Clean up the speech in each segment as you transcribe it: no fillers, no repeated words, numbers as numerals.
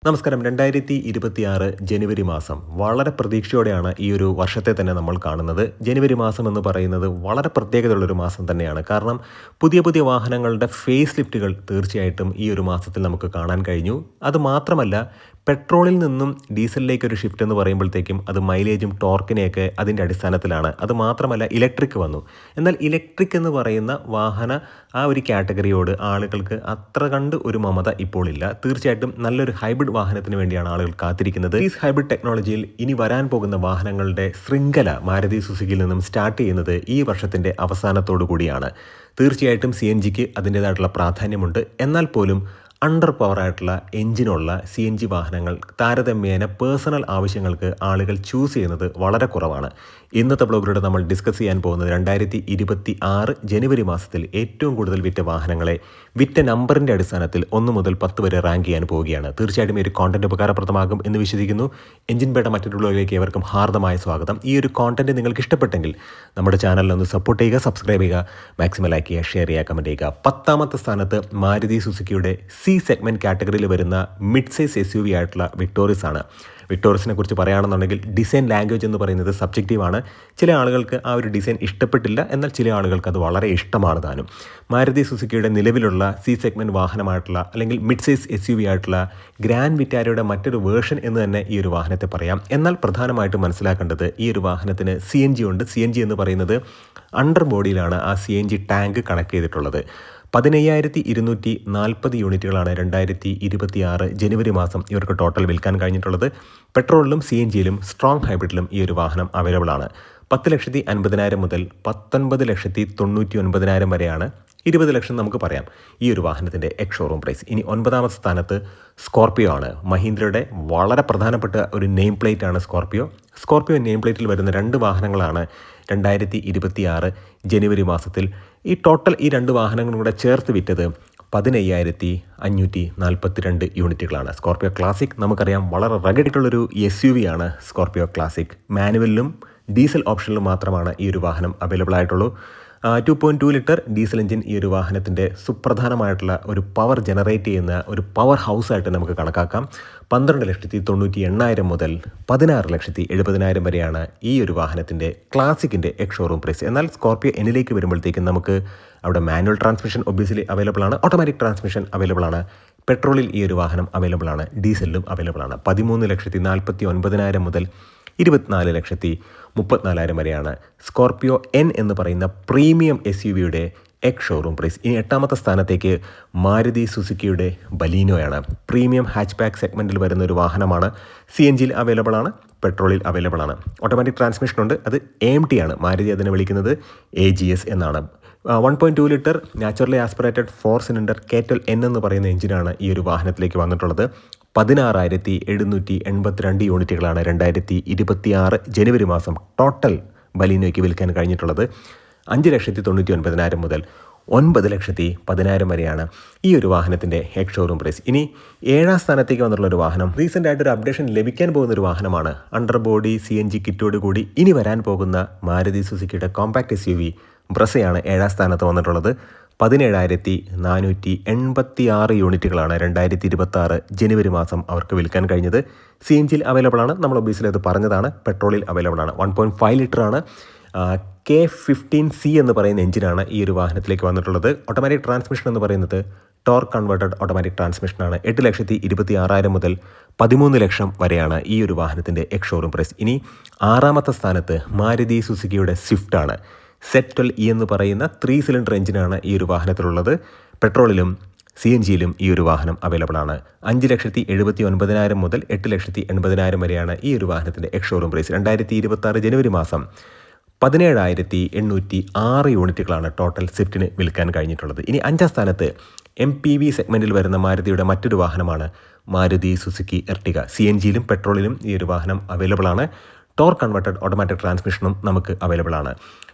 നമസ്കാരം. 2026 ജനുവരി മാസം വളരെ പ്രതീക്ഷയോടെയാണ് ഈ ഒരു വർഷത്തെ തന്നെ നമ്മൾ കാണുന്നത്. ജനുവരി മാസം എന്ന് പറയുന്നത് വളരെ പ്രത്യേകതയുള്ളൊരു മാസം തന്നെയാണ്. കാരണം പുതിയ പുതിയ വാഹനങ്ങളുടെ ഫേസ് ലിഫ്റ്റുകൾ തീർച്ചയായിട്ടും ഈ ഒരു മാസത്തിൽ നമുക്ക് കാണാൻ കഴിഞ്ഞു. അതുമാത്രമല്ല, പെട്രോളിൽ നിന്നും ഡീസലിലേക്ക് ഒരു ഷിഫ്റ്റ് എന്ന് പറയുമ്പോഴത്തേക്കും അത് മൈലേജും ടോർക്കിനെയൊക്കെ അതിൻ്റെ അടിസ്ഥാനത്തിലാണ്. അതുമാത്രമല്ല, ഇലക്ട്രിക് വന്നു. എന്നാൽ ഇലക്ട്രിക് എന്ന് പറയുന്ന വാഹന ആ ഒരു കാറ്റഗറിയോട് ആളുകൾക്ക് അത്ര കണ്ട് ഒരു മമത ഇപ്പോൾ ഇല്ല. തീർച്ചയായിട്ടും നല്ലൊരു ഹൈബ്രിഡ് വാഹനത്തിന് വേണ്ടിയാണ് ആളുകൾ കാത്തിരിക്കുന്നത്. ഈ ഹൈബ്രിഡ് ടെക്നോളജിയിൽ ഇനി വരാൻ പോകുന്ന വാഹനങ്ങളുടെ ശൃംഖല മാരുതി സുസുക്കിയിൽ നിന്നും സ്റ്റാർട്ട് ചെയ്യുന്നത് ഈ വർഷത്തിൻ്റെ അവസാനത്തോടു കൂടിയാണ്. തീർച്ചയായിട്ടും CNGക്ക് അതിൻ്റേതായിട്ടുള്ള പ്രാധാന്യമുണ്ട്. എന്നാൽ പോലും അണ്ടർ പവറായിട്ടുള്ള എഞ്ചിനുള്ള CNG വാഹനങ്ങൾ താരതമ്യേന പേഴ്സണൽ ആവശ്യങ്ങൾക്ക് ആളുകൾ ചൂസ് ചെയ്യുന്നത് വളരെ കുറവാണ്. ഇന്നത്തെ ബ്ലോഗിലൂടെ നമ്മൾ ഡിസ്കസ് ചെയ്യാൻ പോകുന്നത് 2026 ജനുവരി മാസത്തിൽ ഏറ്റവും കൂടുതൽ വിറ്റ വാഹനങ്ങളെ വിറ്റ നമ്പറിൻ്റെ അടിസ്ഥാനത്തിൽ 1 മുതൽ 10 വരെ റാങ്ക് ചെയ്യാൻ പോവുകയാണ്. തീർച്ചയായിട്ടും ഈ ഒരു കോണ്ടന്റ് ഉപകാരപ്രദമാകും എന്ന് വിശ്വസിക്കുന്നു. എഞ്ചിൻ ബേട്ട മറ്റൊരു ബ്ലോഗിലേക്ക് ഏവർക്കും ഹാർദമായ സ്വാഗതം. ഈ ഒരു കോണ്ടന്റ് നിങ്ങൾക്ക് ഇഷ്ടപ്പെട്ടെങ്കിൽ നമ്മുടെ ചാനലിനൊന്ന് സപ്പോർട്ട് ചെയ്യുക, സബ്സ്ക്രൈബ് ചെയ്യുക, മാക്സിമം ലൈക്ക് ചെയ്യുക, ഷെയർ ചെയ്യുക, കമൻറ്റ് ചെയ്യുക. 10ാമത്തെ സ്ഥാനത്ത് മാരുതി സുസുക്കിയുടെ സെഗ്മെൻറ്റ് കാറ്റഗറിയിൽ വരുന്ന മിഡ് സൈസ് SUV ആയിട്ടുള്ള വിക്ടോറിയസ് ആണ്. വിക്ടോറിയസിനെ കുറിച്ച് പറയുകയാണെന്നുണ്ടെങ്കിൽ ഡിസൈൻ ലാംഗ്വേജ് എന്ന് പറയുന്നത് സബ്ജക്റ്റീവാണ്. ചില ആളുകൾക്ക് ആ ഒരു ഡിസൈൻ ഇഷ്ടപ്പെട്ടില്ല, എന്നാൽ ചില ആളുകൾക്ക് അത് വളരെ ഇഷ്ടമാണ് താനും. മാരുതി സുസുക്കിയുടെ നിലവിലുള്ള സെഗ്മെൻറ്റ് വാഹനമായിട്ടുള്ള അല്ലെങ്കിൽ മിഡ് സൈസ് SUV ആയിട്ടുള്ള ഗ്രാൻഡ് വിറ്റാരയുടെ മറ്റൊരു വേർഷൻ എന്ന് തന്നെ ഈ ഒരു വാഹനത്തെ പറയാം. എന്നാൽ പ്രധാനമായിട്ടും മനസ്സിലാക്കേണ്ടത് ഈ ഒരു വാഹനത്തിന് CNG ഉണ്ട്. CNG എന്ന് പറയുന്നത് അണ്ടർ ബോഡിയിലാണ് ആ CNG ടാങ്ക് കണക്ട് ചെയ്തിട്ടുള്ളത്. 15,240 യൂണിറ്റുകളാണ് 2026 ജനുവരി മാസം ഇവർക്ക് ടോട്ടൽ വിൽക്കാൻ കഴിഞ്ഞിട്ടുള്ളത്. പെട്രോളിലും CNGയിലും സ്ട്രോങ് ഹൈബ്രിഡിലും ഈ ഒരു വാഹനം അവൈലബിൾ ആണ്. 10,50,000 മുതൽ 19,99,000 വരെയാണ്. 20 ലക്ഷം നമുക്ക് പറയാം ഈ ഒരു വാഹനത്തിൻ്റെ ഷോറൂം പ്രൈസ്. ഇനി 9ാമത്തെ സ്ഥാനത്ത് സ്കോർപിയോ ആണ്. മഹീന്ദ്രയുടെ വളരെ പ്രധാനപ്പെട്ട ഒരു നെയിം പ്ലേറ്റ് ആണ് സ്കോർപിയോ. നെയിം പ്ലേറ്റിൽ വരുന്ന 2 വാഹനങ്ങളാണ് 2026 ജനുവരി മാസത്തിൽ. ഈ ടോട്ടൽ ഈ 2 വാഹനങ്ങളും കൂടെ ചേർത്ത് വിറ്റത് 15,542 യൂണിറ്റുകളാണ്. സ്കോർപിയോ ക്ലാസിക് നമുക്കറിയാം വളരെ റഗഡിട്ടുള്ളൊരു SUV ആണ്. സ്കോർപിയോ ക്ലാസിക് മാനുവലിലും ഡീസൽ ഓപ്ഷനിലും മാത്രമാണ് ഈ ഒരു വാഹനം അവൈലബിൾ ആയിട്ടുള്ളൂ. 2.2 ലിറ്റർ ഡീസൽ എഞ്ചിൻ ഈ ഒരു വാഹനത്തിൻ്റെ സുപ്രധാനമായിട്ടുള്ള ഒരു പവർ ജനറേറ്റ് ചെയ്യുന്ന ഒരു പവർ ഹൗസായിട്ട് നമുക്ക് കണക്കാക്കാം. 12,98,000 മുതൽ 16,70,000 വരെയാണ് ഈ ഒരു വാഹനത്തിൻ്റെ ക്ലാസിക്കിൻ്റെ ഷോറൂം പ്രൈസ്. എന്നാൽ സ്കോർപിയോ എന്നിലേക്ക് വരുമ്പോഴത്തേക്കും നമുക്ക് അവിടെ മാനുവൽ ട്രാൻസ്മിഷൻ ഒബ്വിയസ്ലി അവൈലബിൾ ആണ്, ഓട്ടോമാറ്റിക് ട്രാൻസ്മിഷൻ അവൈലബിൾ ആണ്. പെട്രോളിൽ ഈ ഒരു വാഹനം അവൈലബിൾ ആണ്, ഡീസലിലും അവൈലബിൾ ആണ്. 13,49,000 മുതൽ 24,34,000 വരെയാണ് സ്കോർപിയോ N എന്ന് പറയുന്ന പ്രീമിയം SUVയുടെ ഷോറൂം പ്രൈസ്. ഇനി 8ാമത്തെ സ്ഥാനത്തേക്ക് മാരുതി സുസുക്കിയുടെ ബലീനോയാണ്. പ്രീമിയം ഹാച്ച്ബാക്ക് സെഗ്മെൻറ്റിൽ വരുന്ന ഒരു വാഹനമാണ്. CNGയിൽ അവൈലബിൾ ആണ്, പെട്രോളിൽ അവൈലബിൾ ആണ്. ഓട്ടോമാറ്റിക് ട്രാൻസ്മിഷൻ ഉണ്ട്, അത് AMT ആണ്. മാരുതി അതിനെ വിളിക്കുന്നത് AGS എന്നാണ്. 1.2 litre naturally aspirated 4 cylinder കേറ്റൽ N എന്ന് പറയുന്ന എഞ്ചിനാണ് ഈ ഒരു വാഹനത്തിലേക്ക് വന്നിട്ടുള്ളത്. 16,782 യൂണിറ്റുകളാണ് 2026 ജനുവരി മാസം ടോട്ടൽ ബലീനോയ്ക്ക് വിൽക്കാൻ കഴിഞ്ഞിട്ടുള്ളത്. 5,99,000 മുതൽ 9,10,000 വരെയാണ് ഈ ഒരു വാഹനത്തിൻ്റെ ഷോറൂം പ്രൈസ്. ഇനി 7ാം സ്ഥാനത്തേക്ക് വന്നിട്ടുള്ളൊരു വാഹനം റീസെൻ്റ് ആയിട്ടൊരു അപ്ഡേഷൻ ലഭിക്കാൻ പോകുന്നൊരു വാഹനമാണ്. അണ്ടർ ബോഡി CNG കിറ്റോട് കൂടി ഇനി വരാൻ പോകുന്ന മാരുതി സുസുക്കിയുടെ കോമ്പാക്ട് SUV ബ്രസയാണ് 7ാം സ്ഥാനത്ത് വന്നിട്ടുള്ളത്. 17,486 യൂണിറ്റുകളാണ് 2026 ജനുവരി മാസം അവർക്ക് വിൽക്കാൻ കഴിഞ്ഞത്. CNGയിൽ അവൈലബിൾ ആണ്, നമ്മൾ ഒബ്വിയസ്ലി അത് പറഞ്ഞതാണ്. പെട്രോളിൽ അവൈലബിൾ ആണ്. 1.5 ലിറ്ററാണ്. K15C എന്ന് പറയുന്ന എഞ്ചിനാണ് ഈ ഒരു വാഹനത്തിലേക്ക് വന്നിട്ടുള്ളത്. ഓട്ടോമാറ്റിക് ട്രാൻസ്മിഷൻ എന്ന് പറയുന്നത് ടോർക്ക് കൺവേർട്ടഡ് ഓട്ടോമാറ്റിക് ട്രാൻസ്മിഷനാണ്. 8,26,000 മുതൽ 13 ലക്ഷം വരെയാണ് ഈ ഒരു വാഹനത്തിൻ്റെ ഷോറൂം പ്രൈസ്. ഇനി 6ാമത്തെ സ്ഥാനത്ത് മാരുതി സുസുക്കിയുടെ സ്വിഫ്റ്റ് ആണ്. Z12E എന്ന് പറയുന്ന 3 സിലിണ്ടർ എഞ്ചിനാണ് ഈ ഒരു വാഹനത്തിലുള്ളത്. പെട്രോളിലും CNGയിലും ഈ ഒരു വാഹനം അവൈലബിൾ ആണ്. 5,79,000 മുതൽ 8,80,000 വരെയാണ് ഈ ഒരു വാഹനത്തിൻ്റെ ഷോറൂം പ്രൈസ്. 2026 ജനുവരി മാസം 17,806 യൂണിറ്റുകളാണ് ടോട്ടൽ സ്വിഫ്റ്റിന് വിൽക്കാൻ കഴിഞ്ഞിട്ടുള്ളത്. ഇനി 5ാം സ്ഥാനത്ത് MPV സെഗ്മെൻറ്റിൽ വരുന്ന മാരുതിയുടെ മറ്റൊരു വാഹനമാണ് മാരുതി സുസുക്കി എർട്ടിഗ. CNGയിലും പെട്രോളിലും ഈ ഒരു വാഹനം അവൈലബിൾ ആണ്. ടോർക്ക് കൺവേർട്ടഡ് ഓട്ടോമാറ്റിക് ട്രാൻസ്മിഷനും നമുക്ക് അവൈലബിൾ ആണ്.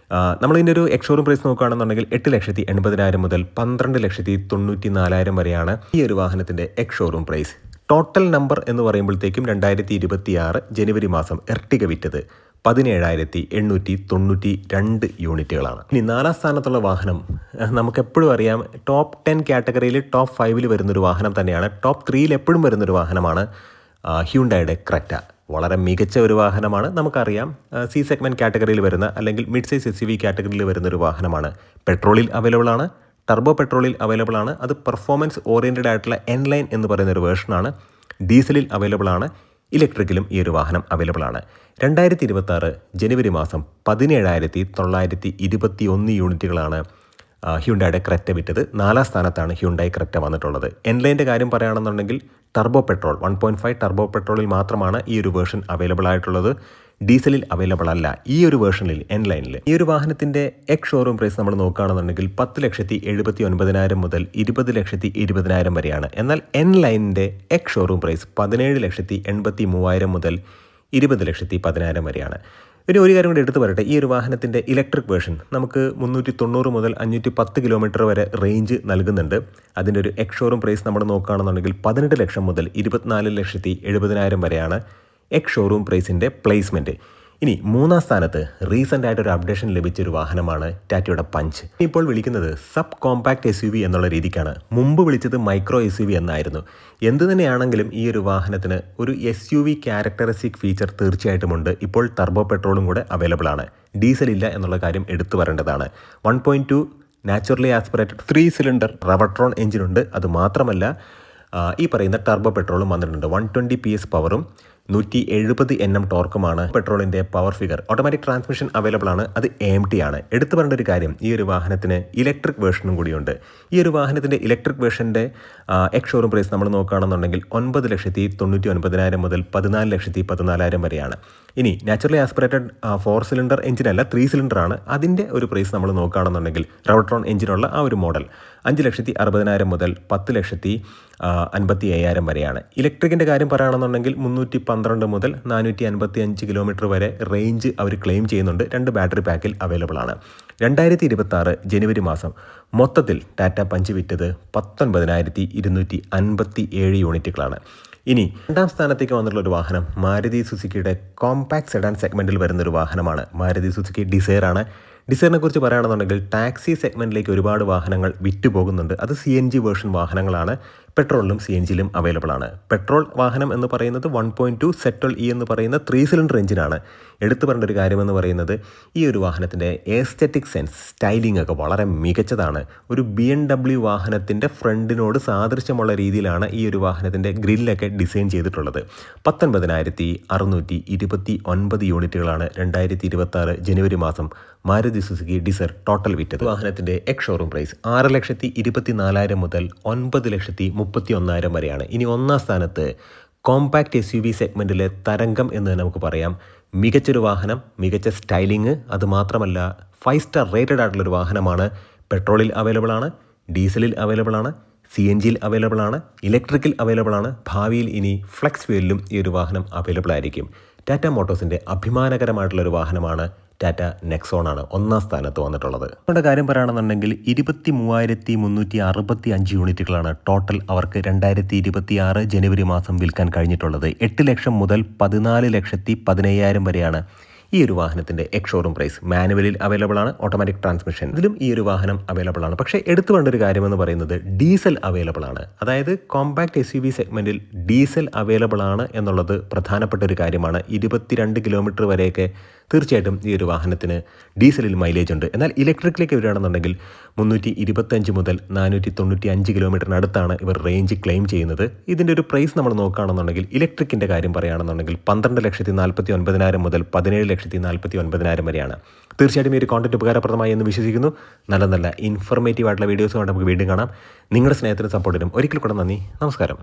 നമ്മളിതിൻ്റെ ഒരു ഷോറൂം പ്രൈസ് നോക്കുകയാണെന്നുണ്ടെങ്കിൽ 8,80,000 മുതൽ 12,94,000 വരെയാണ് ഈ ഒരു വാഹനത്തിൻ്റെ ഷോറൂം പ്രൈസ്. ടോട്ടൽ നമ്പർ എന്ന് പറയുമ്പോഴത്തേക്കും 2026 ജനുവരി മാസം എർട്ടിഗ വിറ്റത് 17,892 യൂണിറ്റുകളാണ്. ഇനി 4ാം സ്ഥാനത്തുള്ള വാഹനം നമുക്കെപ്പോഴും അറിയാം, ടോപ്പ് 10 കാറ്റഗറിയിൽ ടോപ്പ് 5 വരുന്നൊരു വാഹനം തന്നെയാണ്. ടോപ്പ് 3 എപ്പോഴും വരുന്നൊരു വാഹനമാണ് ഹ്യുണ്ടായുടെ ക്രെറ്റ. വളരെ മികച്ച ഒരു വാഹനമാണ്. നമുക്കറിയാം, സി സെഗ്മെൻറ്റ് കാറ്റഗറിയിൽ വരുന്ന അല്ലെങ്കിൽ മിഡ് സൈസ് SUV കാറ്റഗറിയിൽ വരുന്നൊരു വാഹനമാണ്. പെട്രോളിൽ അവൈലബിൾ ആണ്, ടർബോ പെട്രോളിൽ അവൈലബിൾ ആണ്. അത് പെർഫോമൻസ് ഓറിയൻറ്റഡ് ആയിട്ടുള്ള N-Line എന്ന് പറയുന്ന ഒരു വേർഷനാണ്. ഡീസലിൽ അവൈലബിൾ ആണ്, ഇലക്ട്രിക്കലും ഈ ഒരു വാഹനം അവൈലബിൾ ആണ്. 2026 ജനുവരി മാസം 17,921 യൂണിറ്റുകളാണ് ഹ്യുണ്ടായുടെ ക്രെറ്റ വിറ്റത്. 4ാം സ്ഥാനത്താണ് ഹ്യുണ്ടായി ക്രെറ്റ വന്നിട്ടുള്ളത്. N-Lineൻ്റെ കാര്യം പറയുകയാണെന്നുണ്ടെങ്കിൽ ടർബോ പെട്രോൾ 1.5 ടർബോ പെട്രോളിൽ മാത്രമാണ് ഈ ഒരു വേർഷൻ അവൈലബിൾ ആയിട്ടുള്ളത്. ഡീസലിൽ അവൈലബിൾ അല്ല ഈ ഒരു വേർഷനിൽ, N-Lineൽ. ഈ ഒരു വാഹനത്തിൻ്റെ എക്സ് ഷോറൂം പ്രൈസ് നമ്മൾ നോക്കുകയാണെന്നുണ്ടെങ്കിൽ 10,79,000 മുതൽ 20,20,000 വരെയാണ്. എന്നാൽ N-Lineൻ്റെ എക്സ് ഷോറൂം പ്രൈസ് 17,83,000 മുതൽ 20,10,000 വരെയാണ്. ഒരു കാര്യം കൂടി എടുത്തു പറയട്ടെ, ഈ ഒരു വാഹനത്തിൻ്റെ ഇലക്ട്രിക് വേർഷൻ നമുക്ക് 390 മുതൽ 510 കിലോമീറ്റർ വരെ റേഞ്ച് നൽകുന്നുണ്ട്. അതിൻ്റെ ഒരു എക്സ് ഷോറൂം പ്രൈസ് നമ്മൾ നോക്കുകയാണെന്നുണ്ടെങ്കിൽ 18 ലക്ഷം മുതൽ 24,70,000 വരെയാണ് എക്സ് ഷോറൂം പ്രൈസിൻ്റെ പ്ലേസ്മെൻറ്റ്. ഇനി 3ാം സ്ഥാനത്ത് റീസെൻ്റ് ആയിട്ടൊരു അപ്ഡേഷൻ ലഭിച്ചൊരു വാഹനമാണ് ടാറ്റയുടെ പഞ്ച്. ഇപ്പോൾ വിളിക്കുന്നത് സബ് കോമ്പാക്ട് SUV എന്നുള്ള രീതിക്കാണ്. മുമ്പ് വിളിച്ചത് മൈക്രോ SUV എന്നായിരുന്നു. എന്തു തന്നെയാണെങ്കിലും ഈ ഒരു വാഹനത്തിന് ഒരു SUV ക്യാരക്ടറിസ്റ്റിക് ഫീച്ചർ തീർച്ചയായിട്ടുമുണ്ട്. ഇപ്പോൾ ടർബോ പെട്രോളും കൂടെ അവൈലബിൾ ആണ്. ഡീസൽ ഇല്ല എന്നുള്ള കാര്യം എടുത്തു പറയേണ്ടതാണ്. 1.2 നാച്ചുറലി ആസ്പിറേറ്റഡ് 3 സിലിണ്ടർ റവട്രോൺ എഞ്ചിനുണ്ട്. അതുമാത്രമല്ല ഈ പറയുന്ന ടർബോ പെട്രോളും വന്നിട്ടുണ്ട്. 120 PS പവറും 170 Nm ടോർക്കുമാണ് പെട്രോളിൻ്റെ power figure. Automatic transmission available ആണ്. അത് AMT ആണ്. എടുത്തു പറയേണ്ട ഒരു കാര്യം, ഈ ഒരു വാഹനത്തിന് ഇലക്ട്രിക് വേർഷനും കൂടിയുണ്ട്. ഈ ഒരു വാഹനത്തിൻ്റെ ഇലക്ട്രിക് വേർഷൻ്റെ എക്സ് ഷോറൂം പ്രൈസ് നമ്മൾ നോക്കുകയാണെന്നുണ്ടെങ്കിൽ 9,99,000 മുതൽ 14,14,000 വരെയാണ്. ഇനി നാച്ചുറലി ആസ്പിറേറ്റഡ് 4 സിലിണ്ടർ എഞ്ചിനല്ല, 3 സിലിണ്ടർ ആണ്. അതിൻ്റെ ഒരു പ്രൈസ് നമ്മൾ നോക്കുകയാണെന്നുണ്ടെങ്കിൽ റവട്രോൺ എഞ്ചിനുള്ള ആ ഒരു മോഡൽ 5,60,000 മുതൽ 10,55,000 വരെയാണ്. ഇലക്ട്രിക്കിൻ്റെ കാര്യം പറയുകയാണെന്നുണ്ടെങ്കിൽ 312 മുതൽ 455 കിലോമീറ്റർ വരെ റേഞ്ച് അവർ ക്ലെയിം ചെയ്യുന്നുണ്ട്. 2 ബാറ്ററി പാക്കിൽ അവൈലബിൾ ആണ്. 2026 ജനുവരി മാസം മൊത്തത്തിൽ ടാറ്റ പഞ്ച് വിറ്റത് 19,257 യൂണിറ്റുകളാണ്. ഇനി 2ാം സ്ഥാനത്തേക്ക് വന്നിട്ടുള്ള ഒരു വാഹനം മാരുതി സുസുക്കിയുടെ കോമ്പാക്ട് സെഡാൻ സെഗ്മെൻറ്റിൽ വരുന്നൊരു വാഹനമാണ്. മാരുതി സുസുക്കി ഡിസയർ ആണ്. ഡിസയറിനെ കുറിച്ച് പറയുകയാണെന്നുണ്ടെങ്കിൽ ടാക്സി സെഗ്മെൻറ്റിലേക്ക് ഒരുപാട് വാഹനങ്ങൾ വിറ്റ് പോകുന്നുണ്ട്. അത് CNG വേർഷൻ വാഹനങ്ങളാണ്. പെട്രോളിലും CNGയിലും അവൈലബിൾ ആണ്. പെട്രോൾ വാഹനം എന്ന് പറയുന്നത് 1.2 സെറ്റോൾ എന്ന് പറയുന്ന 3 സിലിണ്ടർ എഞ്ചിനാണ്. എടുത്തു പറയേണ്ട ഒരു കാര്യമെന്ന് പറയുന്നത് ഈ ഒരു വാഹനത്തിൻ്റെ എസ്തെറ്റിക് സെൻസ്, സ്റ്റൈലിംഗ് ഒക്കെ വളരെ മികച്ചതാണ്. ഒരു BMW വാഹനത്തിൻ്റെ ഫ്രണ്ടിനോട് സാദൃശ്യമുള്ള രീതിയിലാണ് ഈ ഒരു വാഹനത്തിൻ്റെ ഗ്രില്ലൊക്കെ ഡിസൈൻ ചെയ്തിട്ടുള്ളത്. 19,629 യൂണിറ്റുകളാണ് 2026 ജനുവരി മാസം മാരുതി സുസുക്കി ഡിസയർ ടോട്ടൽ വിറ്റത്. വാഹനത്തിൻ്റെ എക്സ് ഷോറൂം പ്രൈസ് 6,24,000 മുതൽ 9,31,000 വരെയാണ്. ഇനി 1ാം സ്ഥാനത്ത് കോമ്പാക്ട് SUV സെഗ്മെൻറ്റിലെ തരംഗം എന്ന് നമുക്ക് പറയാം. മികച്ചൊരു വാഹനം, മികച്ച സ്റ്റൈലിംഗ്, അതുമാത്രമല്ല 5 സ്റ്റാർ റേറ്റഡ് ആയിട്ടുള്ളൊരു വാഹനമാണ്. പെട്രോളിൽ അവൈലബിൾ ആണ്, ഡീസലിൽ അവൈലബിൾ ആണ്, CNGയിൽ അവൈലബിൾ ആണ്, ഇലക്ട്രിക്കിൽ അവൈലബിൾ ആണ്. ഭാവിയിൽ ഇനി ഫ്ലെക്സ് ഫ്യൂലിലും ഈ ഒരു വാഹനം അവൈലബിൾ ആയിരിക്കും. ടാറ്റ മോട്ടോഴ്സിൻ്റെ അഭിമാനകരമായിട്ടുള്ളൊരു വാഹനമാണ് ടാറ്റ നെക്സോൺ ആണ് 1ാം സ്ഥാനത്ത് വന്നിട്ടുള്ളത്. അവരുടെ കാര്യം പറയുകയാണെന്നുണ്ടെങ്കിൽ 23,365 യൂണിറ്റുകളാണ് ടോട്ടൽ അവർക്ക് 2026 ജനുവരി മാസം വിൽക്കാൻ കഴിഞ്ഞിട്ടുള്ളത്. 8 ലക്ഷം മുതൽ 14,15,000 വരെയാണ് ഈ ഒരു വാഹനത്തിൻ്റെ എക്സ് ഷോറൂം പ്രൈസ്. മാനുവലിൽ അവൈലബിൾ ആണ്, ഓട്ടോമാറ്റിക് ട്രാൻസ്മിഷൻ ഇതിലും ഈ ഒരു വാഹനം അവൈലബിൾ ആണ്. പക്ഷേ എടുത്തു വേണ്ട ഒരു കാര്യമെന്ന് പറയുന്നത് ഡീസൽ അവൈലബിൾ ആണ്. അതായത് കോമ്പാക്ട് SUV സെഗ്മെൻറ്റിൽ ഡീസൽ അവൈലബിൾ ആണ് എന്നുള്ളത് പ്രധാനപ്പെട്ട ഒരു കാര്യമാണ്. 22 കിലോമീറ്റർ വരെയൊക്കെ തീർച്ചയായിട്ടും ഈ ഒരു വാഹനത്തിന് ഡീസലിൽ മൈലേജ് ഉണ്ട്. എന്നാൽ ഇലക്ട്രിക്കിലേക്ക് വരികയാണെന്നുണ്ടെങ്കിൽ 325 മുതൽ 495 കിലോമീറ്ററിനടുത്താണ് ഇവർ റേഞ്ച് ക്ലെയിം ചെയ്യുന്നത്. ഇതിൻ്റെ ഒരു പ്രൈസ് നമ്മൾ നോക്കുകയാണെന്നുണ്ടെങ്കിൽ ഇലക്ട്രിക്കിൻ്റെ കാര്യം പറയുകയാണെന്നുണ്ടെങ്കിൽ 12,49,000 മുതൽ 17,49,000 വരെയാണ്. തീർച്ചയായിട്ടും ഈ ഒരു കോണ്ടന്റ് ഉപകാരപ്രദമായി എന്ന് വിശ്വസിക്കുന്നു. നല്ല ഇൻഫർമേറ്റീവ് ആയിട്ടുള്ള വീഡിയോസ് കൊണ്ട് നമുക്ക് വീണ്ടും കാണാം. നിങ്ങളുടെ സ്നേഹത്തിനും സപ്പോർട്ടിനും ഒരിക്കൽ കൂടെ നന്ദി. നമസ്കാരം.